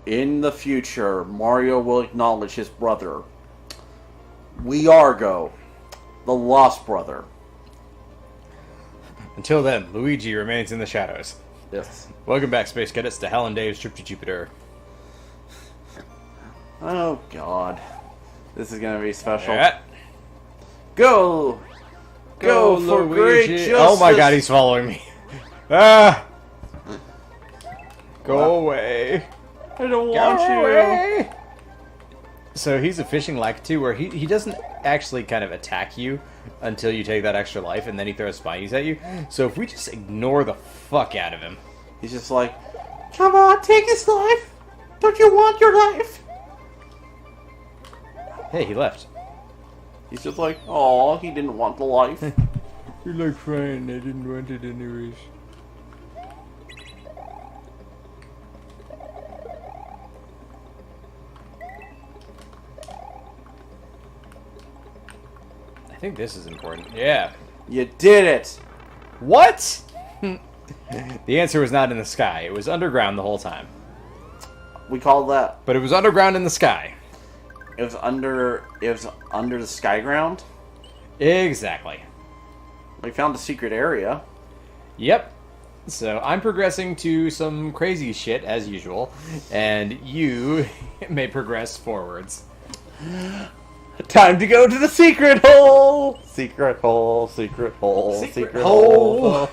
In the future, Mario will acknowledge his brother. We Argo, the lost brother. Until then, Luigi remains in the shadows. Yes. Welcome back, Space Cadets, to Hal and Dave's trip to Jupiter. Oh, God. This is gonna be special. Yeah. Go! Go for Luigi. great justice! Oh my god, he's following me. Ah! Go away. I don't Go want you. away. So he's a fishing Lakitu where he doesn't actually kind of attack you until you take that extra life, and then he throws spinies at you. So if we just ignore the fuck out of him. He's just like, come on, take his life! Don't you want your life? Hey, he left. He's just like, oh, he didn't want the life. You're like, fine, I didn't want it anyways. I think this is important. Yeah. You did it! What? The answer was not in the sky. It was underground the whole time. We called that. But it was underground in the sky. It was under the sky ground. Exactly. We found a secret area. Yep. So I'm progressing to some crazy shit as usual, and you may progress forwards. Time to go to the secret hole! Secret hole, secret hole, secret hole.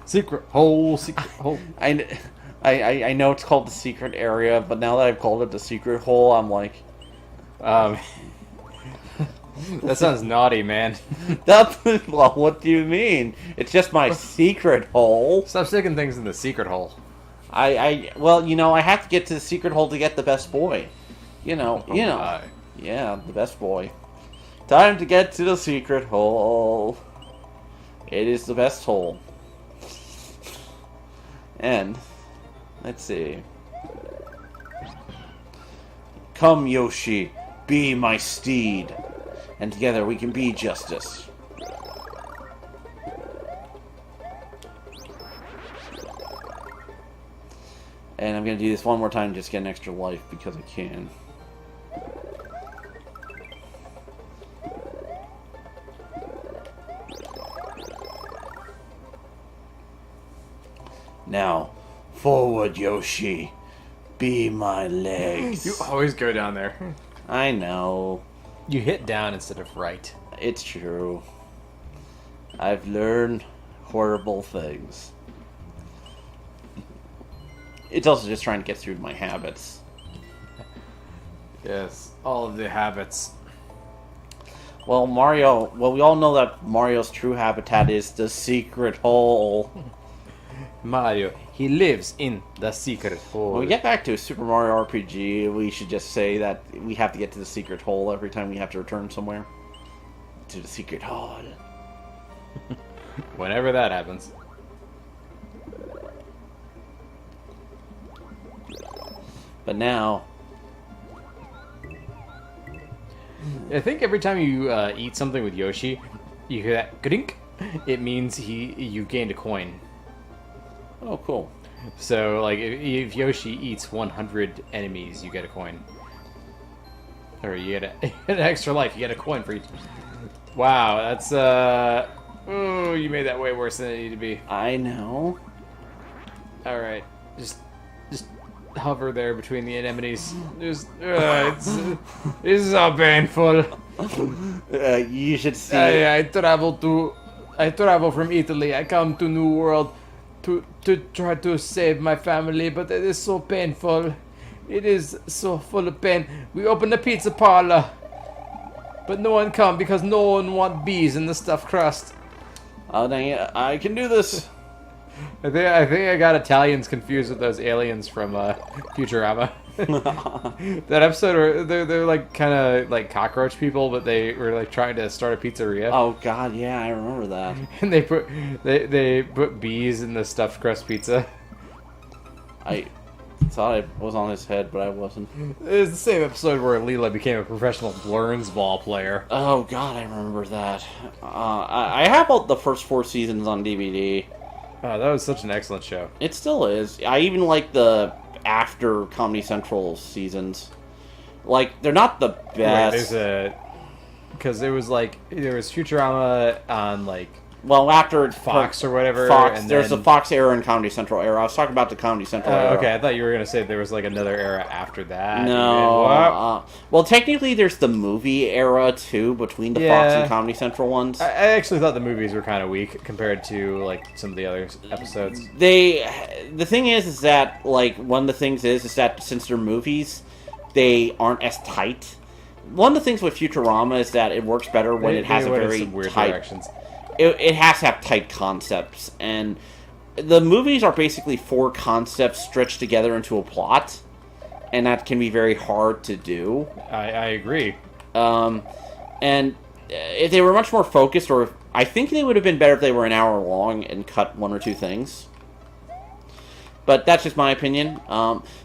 Secret hole, secret hole. I know it's called the secret area, but now that I've called it the secret hole, I'm like... That sounds naughty, man. Well, what do you mean? It's just my secret hole. Stop sticking things in the secret hole. Well, you know, I have to get to the secret hole to get the best boy. You know. My. Yeah, the best boy. Time to get to the secret hole. It is the best hole. And, let's see. Come, Yoshi, be my steed. And together we can be justice. And I'm going to do this one more time just to get an extra life because I can. Now, forward, Yoshi. Be my legs. You always go down there. I know. You hit down instead of right. It's true. I've learned horrible things. It's also just trying to get through my habits. Yes, all of the habits. Well, we all know that Mario's true habitat is the secret hole. Mario, he lives in the secret hole. When we get back to Super Mario RPG, we should just say that we have to get to the secret hole every time we have to return somewhere. To the secret hole. Whenever that happens. But now... I think every time you eat something with Yoshi, you hear that grink. It means you gained a coin. Oh, cool. So, like, if Yoshi eats 100 enemies, you get a coin. Or you get an extra life, you get a coin for each. Wow, that's, oh, you made that way worse than it needed to be. I know. Alright, just hover there between the anemones. This is so painful. You should see. I travel from Italy. I come to New World to try to save my family, but it is so painful. It is so full of pain. We opened a pizza parlor, but no one come because no one want bees in the stuffed crust. Oh dang it! I can do this. I think I got Italians confused with those aliens from Futurama. That episode where they're like kind of like cockroach people, but they were like trying to start a pizzeria. Oh god, yeah, I remember that. And they put bees in the stuffed crust pizza. I thought I was on his head, but I wasn't. It's the same episode where Leela became a professional Blurns ball player. Oh god, I remember that. I have all the first 4 seasons on DVD. Oh, that was such an excellent show. It still is. I even like the after Comedy Central seasons. Like, they're not the best. Wait, because there was Futurama on like after Fox or whatever. Fox, and there's then... the Fox era and Comedy Central era. I was talking about the Comedy Central era. Okay, I thought you were gonna say there was like another era after that. No. Well, technically, there's the movie era too between the Fox and Comedy Central ones. I actually thought the movies were kind of weak compared to like some of the other episodes. The thing is that like one of the things is that since they're movies, they aren't as tight. One of the things with Futurama is that it works better when it has a very tight. Directions. It has to have tight concepts, and the movies are basically 4 concepts stretched together into a plot, and that can be very hard to do. I agree. And if they were much more focused, or I think they would have been better if they were an hour long and cut 1 or 2 things. But that's just my opinion.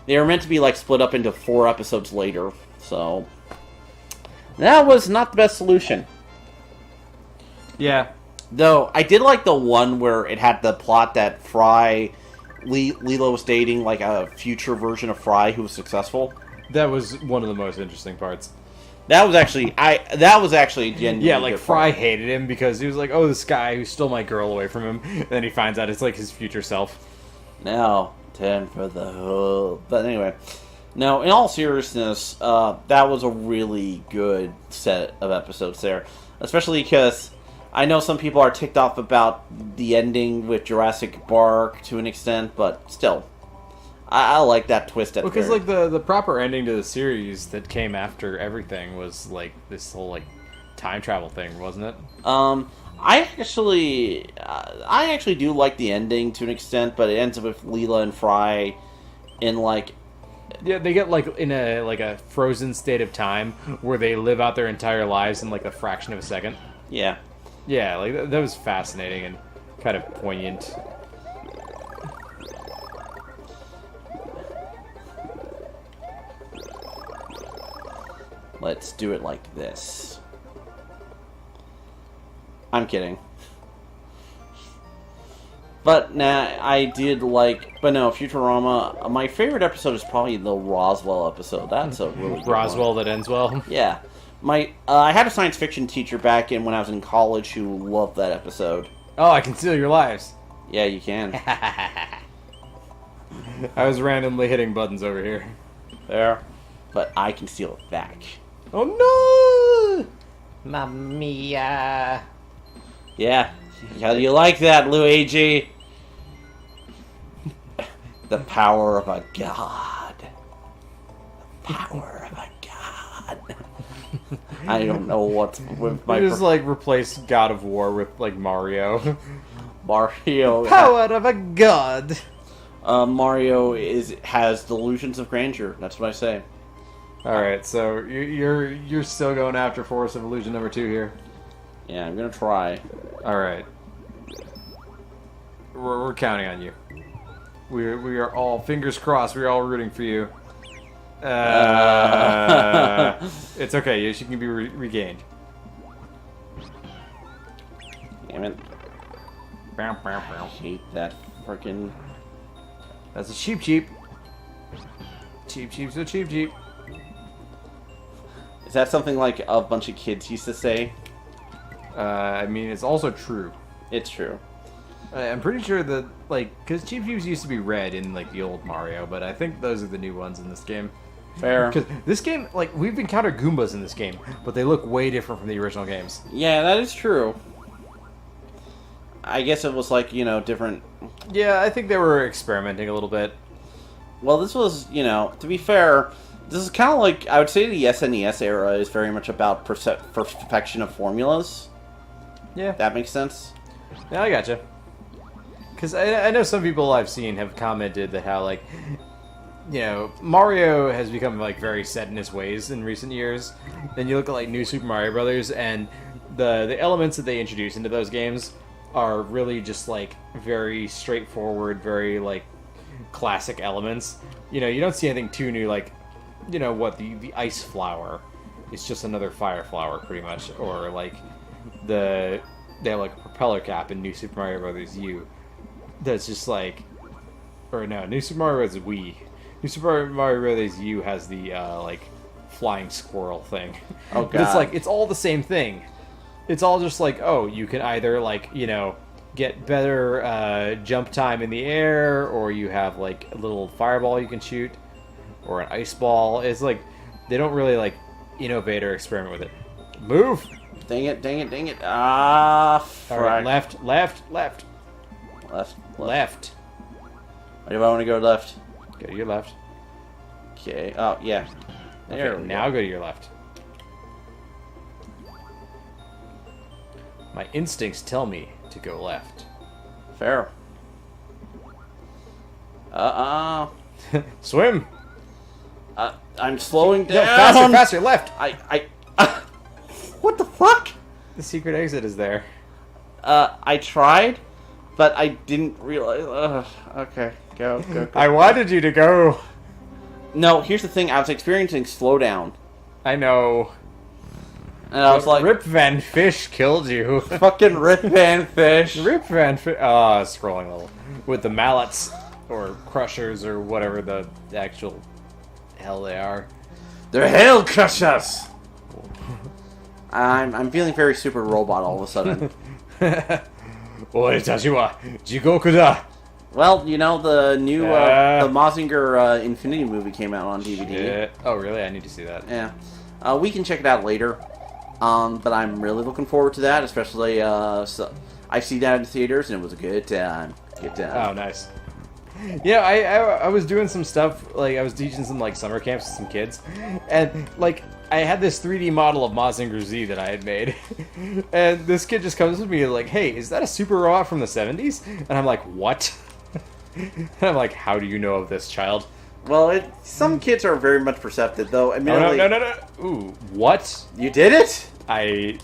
They were meant to be like split up into 4 episodes later, so that was not the best solution. Yeah. Though, I did like the one where it had the plot that Leela was dating like a future version of Fry who was successful. That was one of the most interesting parts. That was actually genuinely yeah, like Fry hated him because he was like, oh, this guy who stole my girl away from him. And then he finds out it's like his future self. Now, 10 for the hood. But anyway, no, in all seriousness, that was a really good set of episodes there. Especially because I know some people are ticked off about the ending with Jurassic Park to an extent, but still, I like that twist at the because like the proper ending to the series that came after everything was like this whole like time travel thing, wasn't it? I actually do like the ending to an extent, but it ends up with Leela and Fry in like. Yeah, they get like in a frozen state of time where they live out their entire lives in like a fraction of a second. Yeah. Yeah, like that was fascinating and kind of poignant. Let's do it like this. I'm kidding. But Futurama, my favorite episode is probably the Roswell episode. That's a really good Roswell one. That ends well. Yeah. I had a science fiction teacher back when I was in college who loved that episode. Oh, I can steal your lives. Yeah, you can. I was randomly hitting buttons over here. There. But I can steal it back. Oh no! Mamma mia. Yeah. How do you like that, Luigi? The power of a god. The power of a god. I don't know what's with my... You just, like, replace God of War with, like, Mario. Mario... Power of a god! Mario has delusions of grandeur. That's what I say. Alright, so you're still going after Force of Illusion number 2 here. Yeah, I'm gonna try. Alright. We're counting on you. We are all, fingers crossed, we're all rooting for you. It's okay, she can be regained. Damn it. I hate that freaking... That's a cheap cheap. Cheap cheap, so cheap cheap. Is that something like a bunch of kids used to say? I mean, it's also true. It's true. I'm pretty sure that, like, because Cheap Cheeps used to be red in, like, the old Mario, but I think those are the new ones in this game. Fair. Because this game, like, we've encountered Goombas in this game, but they look way different from the original games. Yeah, that is true. I guess it was, like, different... Yeah, I think they were experimenting a little bit. Well, this was, to be fair, this is kind of like, I would say the SNES era is very much about perfection of formulas. Yeah. That makes sense? Yeah, I gotcha. Because I know some people I've seen have commented that how, like, Mario has become, like, very set in his ways in recent years. Then you look at, like, New Super Mario Brothers, and the elements that they introduce into those games are really just, like, very straightforward, very, like, classic elements. You don't see anything too new, like, the ice flower. It's just another fire flower, pretty much. Or, like, they have, like, a propeller cap in New Super Mario Brothers U. That's just like... Or no, New Super Mario Bros. Wii. New Super Mario Brothers U has the like flying squirrel thing. Oh god. But it's like it's all the same thing. It's all just like, oh, you can either like, you know, get better jump time in the air, or you have like a little fireball you can shoot, or an ice ball. It's like they don't really like innovate or experiment with it. Move. Dang it, dang it, dang it. Ah, all right, left. Left. Why do I want to go left? Go to your left. Okay. Oh, yeah. There Okay, now go to your left. My instincts tell me to go left. Fair. Swim. I'm slowing down. No, faster, faster, left. What the fuck? The secret exit is there. I tried, but I didn't realize. Okay, go. I wanted you to go. No, here's the thing. I was experiencing slowdown. I know. And I was like... Rip Van Fish killed you. Fucking Rip Van Fish. Rip Van Fish. Oh, scrolling level. With the mallets, or crushers, or whatever the actual hell they are. They're hell crushers! I'm feeling very super robot all of a sudden. Well, you know, the new, the Mazinger Infinity movie came out on DVD. Shit. Oh, really? I need to see that. Yeah. We can check it out later. But I'm really looking forward to that, especially, so I've seen that in theaters, and it was a good time. Good time. Oh, nice. Yeah, I was doing some stuff, like, I was teaching some, like, summer camps to some kids, and, like, I had this 3D model of Mazinger Z that I had made, and this kid just comes to me like, hey, is that a super robot from the 70s? And I'm like, what? And I'm like, how do you know of this, child? Well, some kids are very much perceptive, though. Admittedly, no. Ooh, what? You did it? I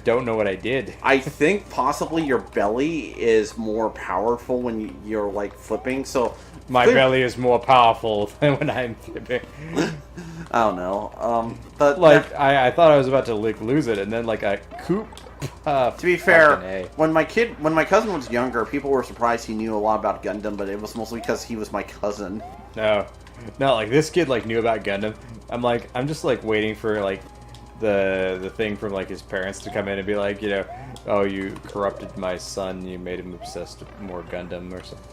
don't know what I did. I think possibly your belly is more powerful when you're, like, flipping, so... My belly is more powerful than when I'm flipping. I don't know. But... Like, I thought I was about to, like, lose it, and then, like, a coop... to be fair, when my cousin was younger, people were surprised he knew a lot about Gundam, but it was mostly because he was my cousin. No, like, this kid, like, knew about Gundam. I'm just, like, waiting for, like, the thing from, like, his parents to come in and be like, you know, oh, you corrupted my son, you made him obsessed with more Gundam or something.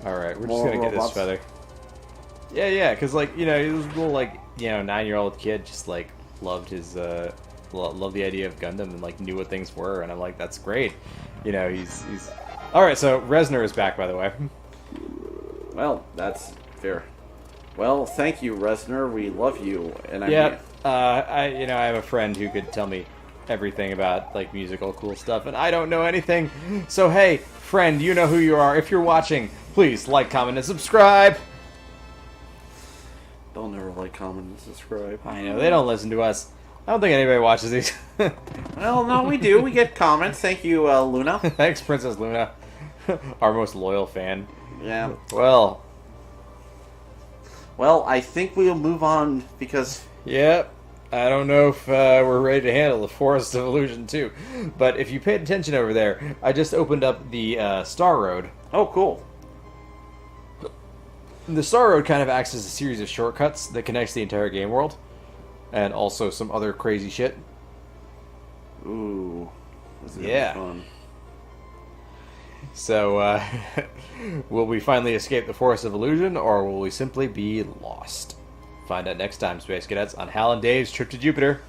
Alright, we're just gonna get this feather. Yeah, because, like, you know, this little, like, you know, 9-year-old kid just, like, loved his, loved the idea of Gundam and, like, knew what things were, and I'm like, that's great. You know, he's... Alright, so Resner is back, by the way. Well, that's fair. Well, thank you, Resner. We love you. And I have a friend who could tell me everything about, like, musical cool stuff, and I don't know anything. So, hey, friend, you know who you are. If you're watching, please like, comment, and subscribe. They'll never like, comment, and subscribe. I know, they don't listen to us. I don't think anybody watches these. Well, no, we do. We get comments. Thank you, Luna. Thanks, Princess Luna. Our most loyal fan. Yeah. Well, I think we'll move on because... Yep. I don't know if we're ready to handle the Forest of Illusion 2. But if you paid attention over there, I just opened up the Star Road. Oh, cool. The Star Road kind of acts as a series of shortcuts that connects the entire game world. And also some other crazy shit. Ooh. This is fun. So, will we finally escape the Forest of Illusion, or will we simply be lost? Find out next time, Space Cadets, on Hal and Dave's Trip to Jupiter.